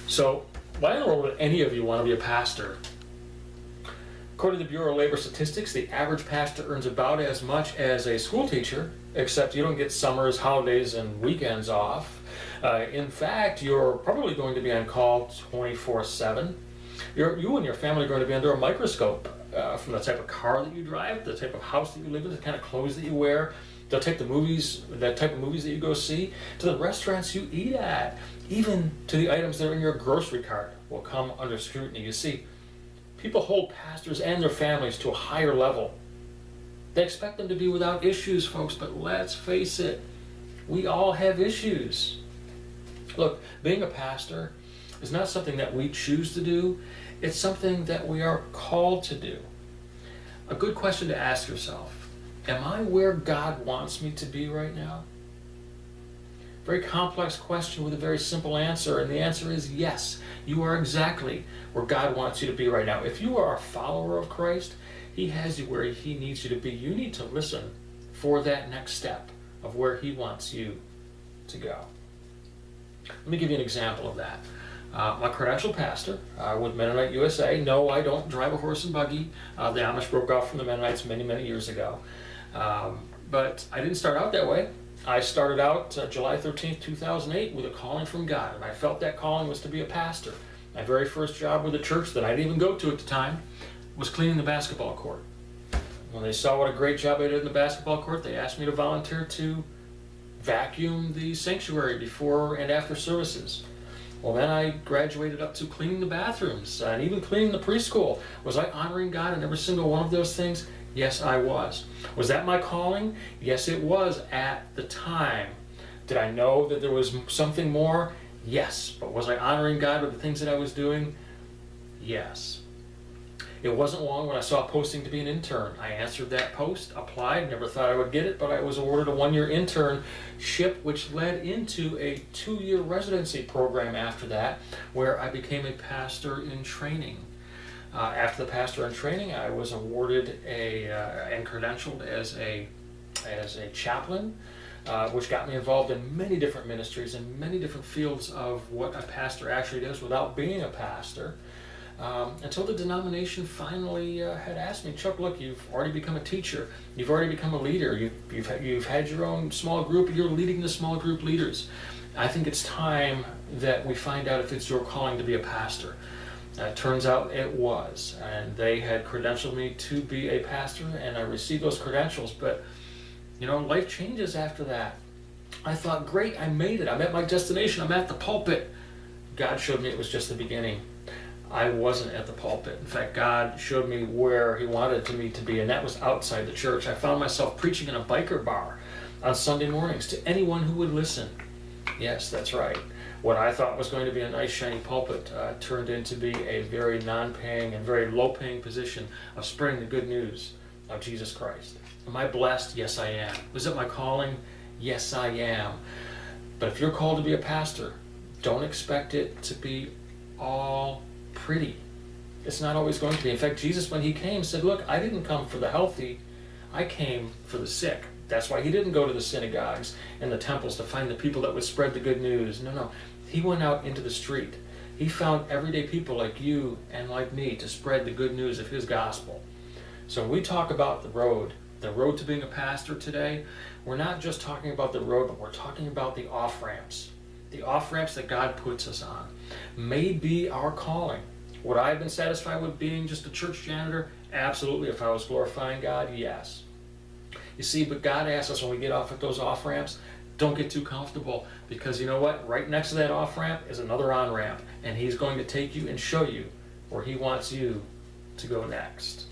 So, why in the world would any of you want to be a pastor? According to the Bureau of Labor Statistics, the average pastor earns about as much as a school teacher, except you don't get summers, holidays, and weekends off. In fact, you're probably going to be on call 24/7. You and your family are going to be under a microscope from the type of car that you drive, the type of house that you live in, the kind of clothes that you wear, the type of movies that you go see, to the restaurants you eat at, even to the items that are in your grocery cart will come under scrutiny. You see, people hold pastors and their families to a higher level. They expect them to be without issues, folks, but let's face it, we all have issues. Look, being a pastor is not something that we choose to do, it's something that we are called to do. A good question to ask yourself: am I where God wants me to be right now? Very complex question with a very simple answer, and the answer is yes. You are exactly where God wants you to be right now. If you are a follower of Christ, He has you where He needs you to be. You need to listen for that next step of where He wants you to go. Let me give you an example of that. I'm a credentialed pastor with Mennonite USA. No, I don't drive a horse and buggy. The Amish broke off from the Mennonites many, many years ago. But I didn't start out that way. I started out July 13th, 2008 with a calling from God, and I felt that calling was to be a pastor. My very first job with a church that I didn't even go to at the time was cleaning the basketball court. When they saw what a great job I did in the basketball court, they asked me to volunteer to vacuum the sanctuary before and after services. Well, then I graduated up to cleaning the bathrooms and even cleaning the preschool. Was I honoring God in every single one of those things? Yes, I was. Was that my calling? Yes, it was at the time. Did I know that there was something more? Yes. But was I honoring God with the things that I was doing? Yes. It wasn't long when I saw a posting to be an intern. I answered that post, applied, never thought I would get it, but I was awarded a one-year internship, which led into a 2-year residency program after that, where I became a pastor in training. After the pastor in training, I was awarded and credentialed as a chaplain, which got me involved in many different ministries and many different fields of what a pastor actually does without being a pastor. Until the denomination finally had asked me, Chuck, look, you've already become a teacher, you've already become a leader, you've had your own small group, you're leading the small group leaders. I think it's time that we find out if it's your calling to be a pastor. It turns out it was, and they had credentialed me to be a pastor, and I received those credentials, but you know, life changes after that. I thought, great, I made it, I'm at my destination, I'm at the pulpit. God showed me it was just the beginning. I wasn't at the pulpit. In fact, God showed me where He wanted me to be, and that was outside the church. I found myself preaching in a biker bar on Sunday mornings to anyone who would listen. Yes, that's right. What I thought was going to be a nice shiny pulpit turned into be a very non-paying and very low-paying position of spreading the good news of Jesus Christ. Am I blessed? Yes, I am. Was it my calling? Yes, I am. But if you're called to be a pastor, don't expect it to be all pretty. It's not always going to be. In fact, Jesus, when He came, said, look, I didn't come for the healthy, I came for the sick. That's why He didn't go to the synagogues and the temples to find the people that would spread the good news. No. He went out into the street. He found everyday people like you and like me to spread the good news of His gospel. So when we talk about the road to being a pastor today, we're not just talking about the road, but we're talking about the off-ramps. The off-ramps that God puts us on may be our calling. Would I have been satisfied with being just a church janitor? Absolutely. If I was glorifying God, yes. You see, but God asks us when we get off at those off-ramps, don't get too comfortable, because you know what? Right next to that off-ramp is another on-ramp, and He's going to take you and show you where He wants you to go next.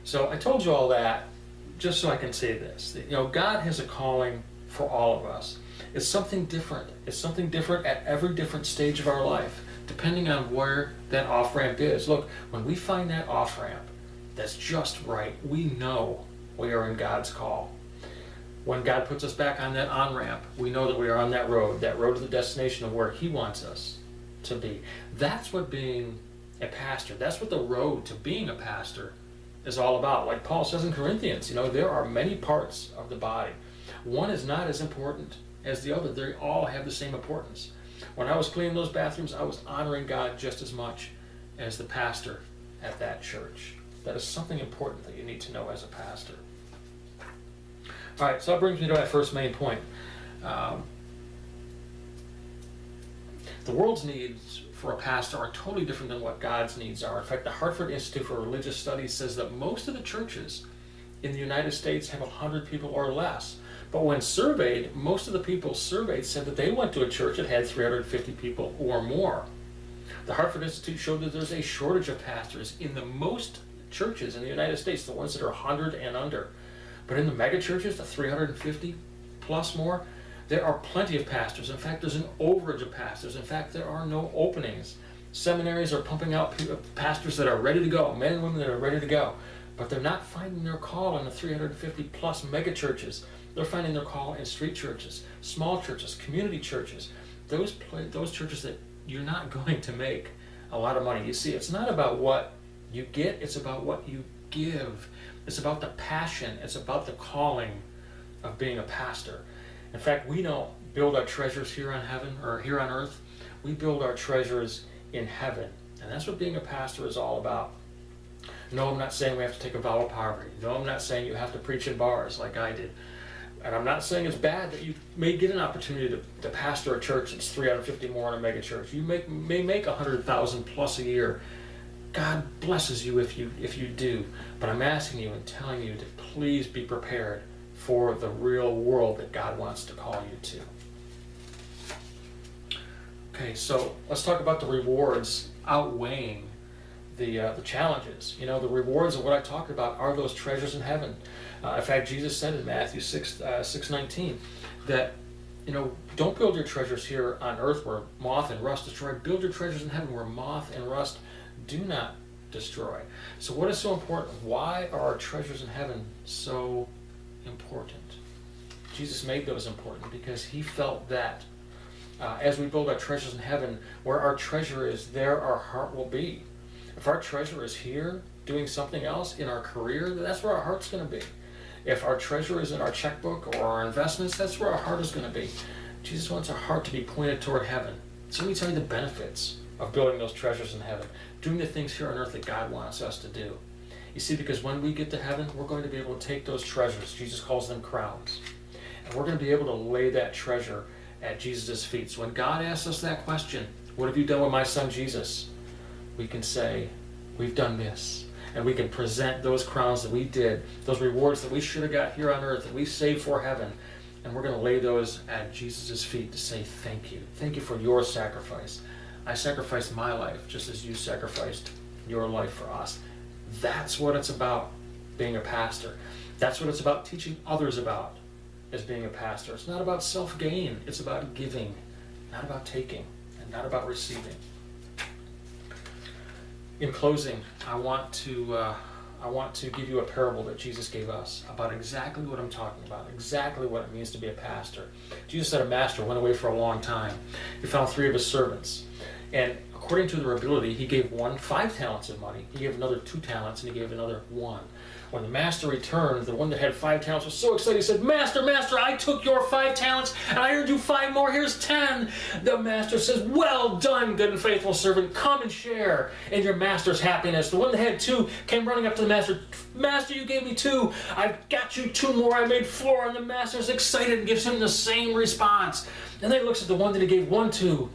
So I told you all that just so I can say this. That, you know, God has a calling for all of us. It's something different. It's something different at every different stage of our life, depending on where that off-ramp is. Look, when we find that off-ramp that's just right, we know we are in God's call. When God puts us back on that on-ramp, we know that we are on that road to the destination of where He wants us to be. That's what being a pastor, that's what the road to being a pastor is all about. Like Paul says in Corinthians, you know, there are many parts of the body. One is not as important as the other. They all have the same importance. When I was cleaning those bathrooms, I was honoring God just as much as the pastor at that church. That is something important that you need to know as a pastor. All right, so that brings me to my first main point. The world's needs for a pastor are totally different than what God's needs are. In fact, the Hartford Institute for Religious Studies says that most of the churches in the United States have 100 people or less. But when surveyed, most of the people surveyed said that they went to a church that had 350 people or more. The Hartford Institute showed that there's a shortage of pastors in the most churches in the United States, the ones that are 100 and under. But in the mega churches, the 350 plus more, there are plenty of pastors. In fact, there's an overage of pastors. In fact, there are no openings. Seminaries are pumping out pastors that are ready to go, men and women that are ready to go. But they're not finding their call in the 350 plus mega churches. They're finding their call in street churches, small churches, community churches, those churches that you're not going to make a lot of money. You see, it's not about what you get, it's about what you give. It's about the passion, it's about the calling of being a pastor. In fact, we don't build our treasures here on heaven or here on earth. We build our treasures in heaven. And that's what being a pastor is all about. No, I'm not saying we have to take a vow of poverty. No, I'm not saying you have to preach in bars like I did. And I'm not saying it's bad that you may get an opportunity to pastor a church that's 350 more in a mega church. You may make 100,000 plus a year. God blesses you if you do. But I'm asking you and telling you to please be prepared for the real world that God wants to call you to. Okay, so let's talk about the rewards outweighing the challenges. You know, the rewards of what I talked about are those treasures in heaven. In fact, Jesus said in Matthew 6:19 that, you know, don't build your treasures here on earth where moth and rust destroy. Build your treasures in heaven where moth and rust do not destroy. So what is so important? Why are our treasures in heaven so important? Jesus made those important because he felt that as we build our treasures in heaven, where our treasure is, there our heart will be. If our treasure is here doing something else in our career, that's where our heart's going to be. If our treasure is in our checkbook or our investments, that's where our heart is going to be. Jesus wants our heart to be pointed toward heaven. So let me tell you the benefits of building those treasures in heaven, doing the things here on earth that God wants us to do. You see, because when we get to heaven, we're going to be able to take those treasures, Jesus calls them crowns, and we're going to be able to lay that treasure at Jesus' feet. So when God asks us that question, what have you done with my son Jesus? We can say, we've done this. And we can present those crowns that we did, those rewards that we should have got here on earth, that we saved for heaven. And we're going to lay those at Jesus' feet to say thank you. Thank you for your sacrifice. I sacrificed my life just as you sacrificed your life for us. That's what it's about being a pastor. That's what it's about teaching others about as being a pastor. It's not about self-gain. It's about giving, not about taking, and not about receiving. In closing, I want to give you a parable that Jesus gave us about exactly what I'm talking about, exactly what it means to be a pastor. Jesus said a master went away for a long time. He found 3 of his servants, and according to their ability, he gave one 5 talents of money, he gave another 2 talents, and he gave another 1. When the master returned, the one that had 5 talents was so excited, he said, Master, I took your 5 talents, and I earned you 5 more, here's 10. The master says, well done, good and faithful servant, come and share in your master's happiness. The one that had 2 came running up to the master, Master, you gave me 2, I've got you 2 more, I made 4, and the master's excited and gives him the same response. And then he looks at the one that he gave 1 to,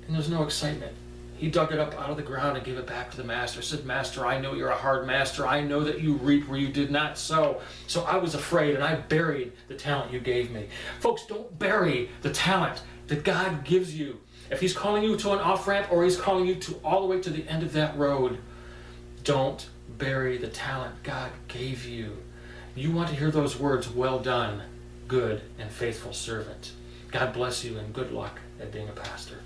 and there's no excitement. He dug it up out of the ground and gave it back to the master. Said, Master, I know you're a hard master. I know that you reap where you did not sow. So I was afraid and I buried the talent you gave me. Folks, don't bury the talent that God gives you. If he's calling you to an off-ramp or he's calling you to all the way to the end of that road, don't bury the talent God gave you. You want to hear those words, well done, good and faithful servant. God bless you and good luck at being a pastor.